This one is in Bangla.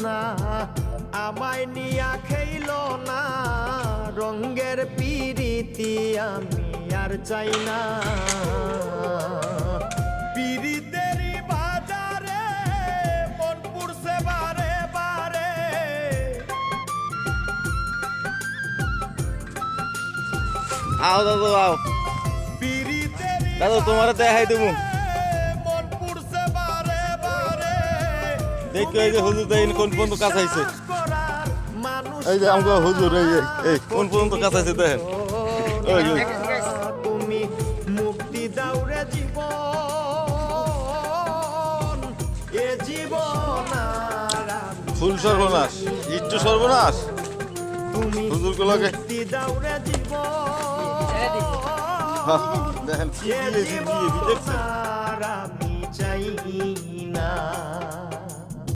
না আমায় নিয়া খেইল না রঙ্গের পিরিতি আমি আর চাই না পিরিতেরই বাজারে মন পুরছে বারে বারে আও দাদু আও দাদু তোমার দেখাই দেবো মন পুরছে বারে বারে দেখো এই যে হুজুর দেন কোন পর্যন্ত কাছাইছে মানুষ এই যে আমগো হুজুর এই কোন পর্যন্ত কাছাইছে দেখেন ওই ওই তুমি মুক্তি দাও রে জীবন এ জীবন আর আমি ফুল সর্বনাশ একটু সর্বনাশ তুমি হুজুর গুলোকে মুক্তি দাও রে দেখেন কি জীবন দিয়ে দেখছেন আর আমি চাই না